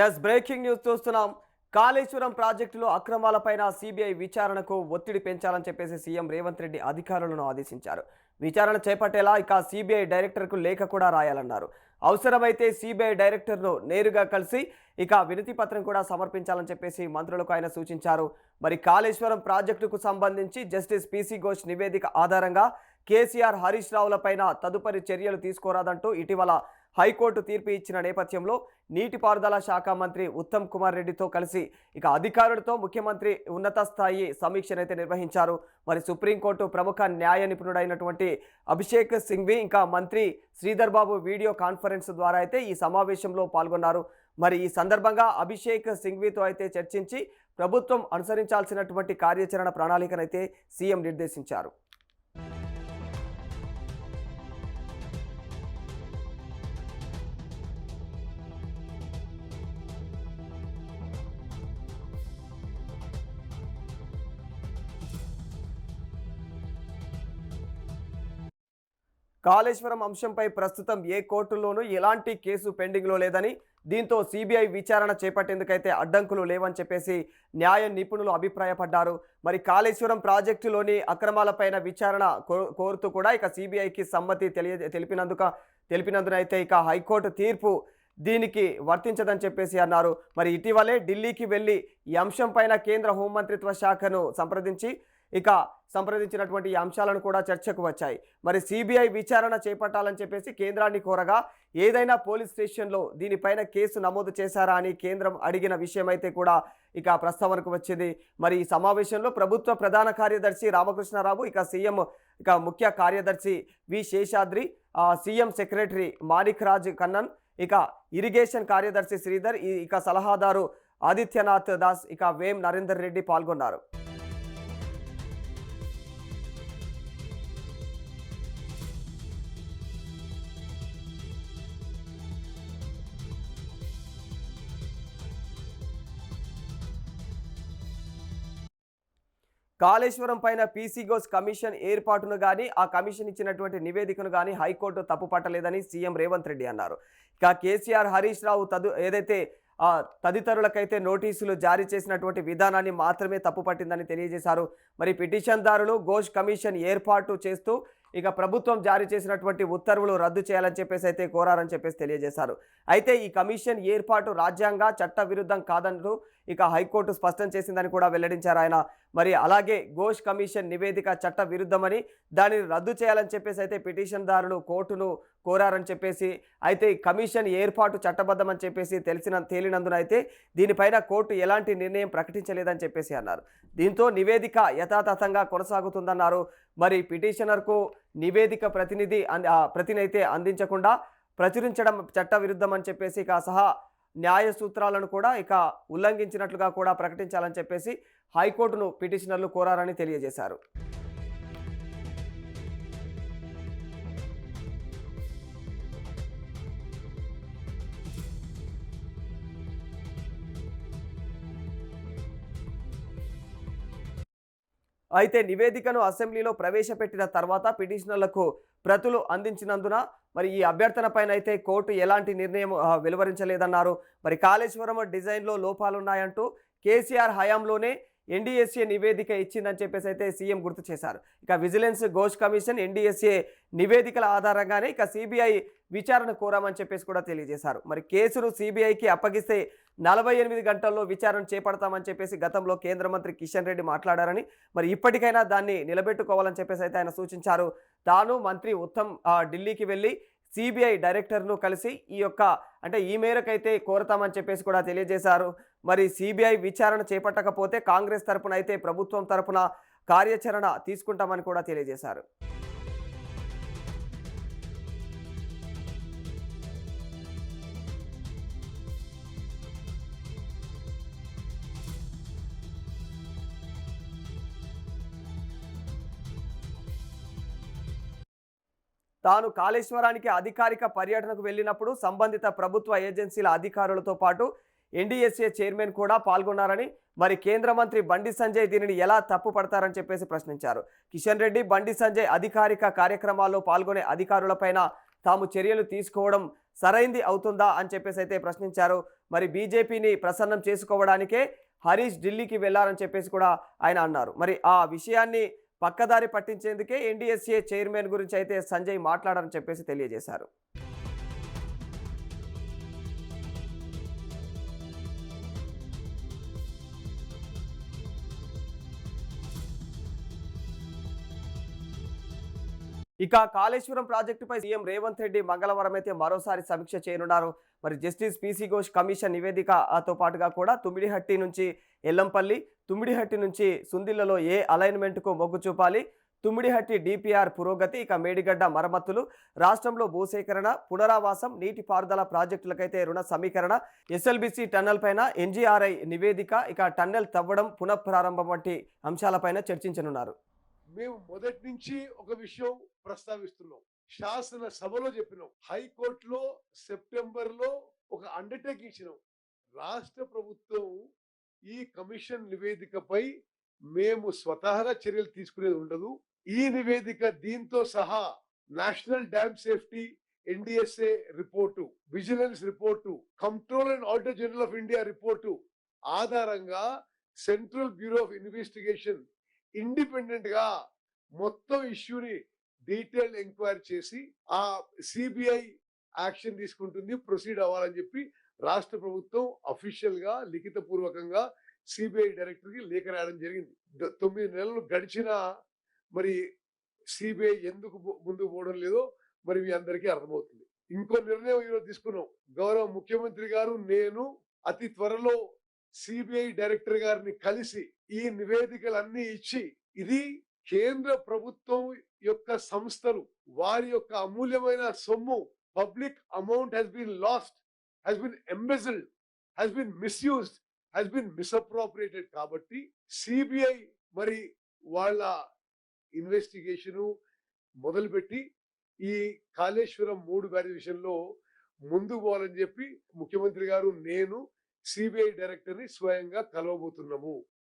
Yes breaking news చూస్తున్నాం. కాళేశ్వరం ప్రాజెక్టులో అక్రమాలపైన CBI విచారణకు ఒత్తిడి పెంచాలని చెప్పేసి సీఎం రేవంత్ రెడ్డి అధికారులను ఆదేశించారు. విచారణ చేపట్టేలా ఇక సిబిఐ డైరెక్టర్కు లేఖ కూడా రాయాలన్నారు. అవసరమైతే సిబిఐ డైరెక్టర్ను నేరుగా కలిసి ఇక వినతి పత్రం కూడా సమర్పించాలని చెప్పేసి మంత్రులకు ఆయన సూచించారు. మరి కాళేశ్వరం ప్రాజెక్టుకు సంబంధించి జస్టిస్ పిసి ఘోష్ నివేదిక ఆధారంగా కేసీఆర్ హరీష్ రావులపైన తదుపరి చర్యలు తీసుకోరాదంటూ ఇటీవల హైకోర్టు తీర్పు ఇచ్చిన నేపథ్యంలో నీటిపారుదల శాఖ మంత్రి ఉత్తమ్ కుమార్ రెడ్డితో కలిసి ఇక అధికారులతో ముఖ్యమంత్రి ఉన్నత స్థాయి సమీక్షనైతే నిర్వహించారు. మరి సుప్రీంకోర్టు ప్రముఖ న్యాయ నిపుణుడైనటువంటి అభిషేక్ సింఘ్వి ఇంకా మంత్రి శ్రీధర్ బాబు వీడియో కాన్ఫరెన్స్ ద్వారా అయితే ఈ సమావేశంలో పాల్గొన్నారు. మరి ఈ సందర్భంగా అభిషేక్ సింఘ్వితో అయితే చర్చించి ప్రభుత్వం అనుసరించాల్సినటువంటి కార్యాచరణ ప్రణాళికనైతే సీఎం నిర్దేశించారు. కాళేశ్వరం అంశంపై ప్రస్తుతం ఏ కోర్టులోనూ ఎలాంటి కేసు పెండింగ్లో లేదని, దీంతో సిబిఐ విచారణ చేపట్టేందుకైతే అడ్డంకులు లేవని చెప్పేసి న్యాయ నిపుణులు అభిప్రాయపడ్డారు. మరి కాళేశ్వరం ప్రాజెక్టులోని అక్రమాలపైన విచారణ కోరుతూ కూడా ఇక సిబిఐకి సమ్మతి తెలిపినందునైతే ఇక హైకోర్టు తీర్పు దీనికి వర్తించదని చెప్పేసి అన్నారు. మరి ఇటీవలే ఢిల్లీకి వెళ్ళి ఈ అంశంపైన కేంద్ర హోంమంత్రిత్వ శాఖను సంప్రదించినటువంటి ఈ అంశాలను కూడా చర్చకు వచ్చాయి. మరి సిబిఐ విచారణ చేపట్టాలని చెప్పేసి కేంద్రాన్ని కోరగా ఏదైనా పోలీస్ స్టేషన్లో దీనిపైన కేసు నమోదు చేశారా అని కేంద్రం అడిగిన విషయం అయితే కూడా ఇక ప్రస్తావనకు వచ్చింది. మరి ఈ సమావేశంలో ప్రభుత్వ ప్రధాన కార్యదర్శి రామకృష్ణారావు, ఇక సీఎం ముఖ్య కార్యదర్శి వి శేషాద్రి, సీఎం సెక్రటరీ మాణిక్ రాజ్ కన్నన్, ఇక ఇరిగేషన్ కార్యదర్శి శ్రీధర్, ఇక సలహాదారు ఆదిత్యనాథ్ దాస్, ఇక వేం నరేందర్ రెడ్డి పాల్గొన్నారు. కాళేశ్వరం పైన పీసీ ఘోష్ కమిషన్ ఏర్పాటును కానీ ఆ కమిషన్ ఇచ్చినటువంటి నివేదికను కానీ హైకోర్టు తప్పుపట్టలేదని సీఎం రేవంత్ రెడ్డి అన్నారు. ఇక కేసీఆర్ హరీష్ రావు ఏదైతే తదితరులకైతే నోటీసులు జారీ చేసినటువంటి విధానాన్ని మాత్రమే తప్పుపట్టిందని తెలియజేశారు. మరి పిటిషన్దారులు ఘోష్ కమిషన్ ఏర్పాటు చేస్తూ ఇక ప్రభుత్వం జారీ చేసినటువంటి ఉత్తర్వులు రద్దు చేయాలని చెప్పేసి అయితే కోరారని చెప్పేసి తెలియజేశారు. అయితే ఈ కమిషన్ ఏర్పాటు రాజ్యాంగ చట్ట విరుద్ధం కాదంటూ ఇక హైకోర్టు స్పష్టం చేసిందని కూడా వెల్లడించారు ఆయన. మరి అలాగే ఘోష్ కమిషన్ నివేదిక చట్ట విరుద్ధమని దానిని రద్దు చేయాలని చెప్పేసి అయితే పిటిషన్దారులు కోర్టును కోరారని చెప్పేసి, అయితే కమిషన్ ఏర్పాటు చట్టబద్ధమని చెప్పేసి తేలినందున అయితే దీనిపైన కోర్టు ఎలాంటి నిర్ణయం ప్రకటించలేదని చెప్పేసి అన్నారు. దీంతో నివేదిక యథాతథంగా కొనసాగుతుందన్నారు. మరి పిటిషనర్కు నివేదిక ప్రతినైతే అందించకుండా ప్రచురించడం చట్ట విరుద్ధం అని చెప్పేసి ఇక సహా న్యాయ సూత్రాలను కూడా ఇక ఉల్లంఘించినట్లుగా కూడా ప్రకటించాలని చెప్పేసి హైకోర్టును పిటిషనర్లు కోరారని తెలియజేశారు. అయితే నివేదికను అసెంబ్లీలో ప్రవేశపెట్టిన తర్వాత పిటిషనర్లకు ప్రతులు అందించినందున మరి ఈ అభ్యర్థన పైన అయితే కోర్టు ఎలాంటి నిర్ణయం వెలువరించలేదన్నారు. మరి కాళేశ్వరం డిజైన్లో లోపాలున్నాయంటూ కేసీఆర్ హయాంలోనే ఎన్డీఎస్ఏ నివేదిక ఇచ్చిందని చెప్పేసి అయితే సీఎం గుర్తు చేశారు. ఇక విజిలెన్స్, ఘోష్ కమిషన్, ఎన్డీఎస్ఏ నివేదికల ఆధారంగానే ఇక సిబిఐ విచారణ కోరామని చెప్పేసి కూడా తెలియజేశారు. మరి కేసును సిబిఐకి అప్పగిస్తే 48 గంటల్లో విచారణ చేపడతామని చెప్పేసి గతంలో కేంద్ర మంత్రి కిషన్ రెడ్డి మాట్లాడారని, మరి ఇప్పటికైనా దాన్ని నిలబెట్టుకోవాలని చెప్పేసి అయితే ఆయన సూచించారు. తాను మంత్రి ఉత్తమ్ ఢిల్లీకి వెళ్ళి సిబిఐ డైరెక్టర్ను కలిసి ఈ మేరకైతే కోరతామని చెప్పేసి కూడా తెలియజేశారు. మరి సిబిఐ విచారణ చేపట్టకపోతే కాంగ్రెస్ తరపున అయితే ప్రభుత్వం తరపున కార్యాచరణ తీసుకుంటామని కూడా తెలియజేశారు. తాను కాళేశ్వరానికి అధికారిక పర్యటనకు వెళ్ళినప్పుడు సంబంధిత ప్రభుత్వ ఏజెన్సీల అధికారులతో పాటు ఎన్డీఎస్ఏ చైర్మన్ కూడా పాల్గొన్నారని, మరి కేంద్ర మంత్రి బండి సంజయ్ దీనిని ఎలా తప్పుపడతారని చెప్పేసి ప్రశ్నించారు. కిషన్ రెడ్డి, బండి సంజయ్ అధికారిక కార్యక్రమాల్లో పాల్గొనే అధికారులపైన తాము చర్యలు తీసుకోవడం సరైంది అవుతుందా అని చెప్పేసి అయితే ప్రశ్నించారు. మరి బీజేపీని ప్రసన్నం చేసుకోవడానికే హరీష్ ఢిల్లీకి వెళ్లారని చెప్పేసి కూడా ఆయన అన్నారు. మరి ఆ విషయాన్ని పక్కదారి పట్టించేందుకే ఎన్డీఎస్ఏ చైర్మన్ గురించి అయితే సంజయ్ మాట్లాడారని చెప్పేసి తెలియజేశారు. ఇక కాళేశ్వరం ప్రాజెక్టుపై సీఎం రేవంత్ రెడ్డి మంగళవారం అయితే మరోసారి సమీక్ష చేయనున్నారు. మరి జస్టిస్ పీసీ ఘోష్ కమిషన్ నివేదికతో పాటుగా కూడా తుమ్మిడిహట్టి నుంచి ఎల్లంపల్లి, తుమ్మిడిహట్టి నుంచి సుందిళ్లలో ఏ అలైన్మెంట్కు మొగ్గు చూపాలి, తుమ్మిడిహట్టి డిపిఆర్ పురోగతి, ఇక మేడిగడ్డ మరమ్మతులు, రాష్ట్రంలో భూసేకరణ, పునరావాసం, నీటిపారుదల ప్రాజెక్టులకైతే రుణ సమీకరణ, ఎస్ఎల్బీసీ టన్నెల్ పైన ఎన్జీఆర్ఐ నివేదిక, ఇక టన్నెల్ తవ్వడం పునఃప్రారంభం వంటి అంశాలపైన చర్చించనున్నారు. మేము మొదటి నుంచి ఒక విషయం ప్రస్తావిస్తున్నాం, శాసన సభలో చెప్పినాం, హైకోర్టులో సెప్టెంబర్ లో ఒక అండర్టేకింగ్ ఇచ్చినాం. రాష్ట్ర ప్రభుత్వం ఈ కమిషన్ నివేదికపై మేము స్వతహాగా చర్యలు తీసుకునేది ఉండదు. ఈ నివేదిక దీంతో సహా national dam safety, NDSA report, vigilance report, control and auditor general of India report ఆధారంగా central bureau of investigation independent గా మొత్తం ఇష్యూని డీటెయిల్ ఎంక్వైరీ చేసి ఆ సిబిఐ యాక్షన్ తీసుకుంటుంది, ప్రొసీడ్ అవ్వాలని చెప్పి రాష్ట్ర ప్రభుత్వం అఫీషియల్ గా లిఖిత పూర్వకంగా సిబిఐ డైరెక్టర్ కి లేఖ రాయడం జరిగింది. 9 నెలలు గడిచినా మరి సిబిఐ ఎందుకు ముందుకు పోవడం లేదో మరి మీ అందరికీ అర్థమవుతుంది. ఇంకో నిర్ణయం ఈరోజు తీసుకున్నాం. గౌరవ ముఖ్యమంత్రి గారు, నేను అతి త్వరలో సిబిఐ డైరెక్టర్ గారిని కలిసి ఈ నివేదికలన్నీ ఇచ్చి, ఇది కేంద్ర ప్రభుత్వం యొక్క సంస్థలు వారి యొక్క అమూల్యమైన సొమ్ము, public amount has been lost, has been embezzled, has been misused, has been misappropriated కాబట్టి సిబిఐ మరి వాళ్ళ ఇన్వెస్టిగేషన్ మొదలుపెట్టి ఈ కాళేశ్వరం 3 బ్యారేజ్ విషయంలో ముందుకు పోవాలని చెప్పి ముఖ్యమంత్రి గారు, నేను సిబిఐ డైరెక్టర్ ని స్వయంగా కలవబోతున్నాము.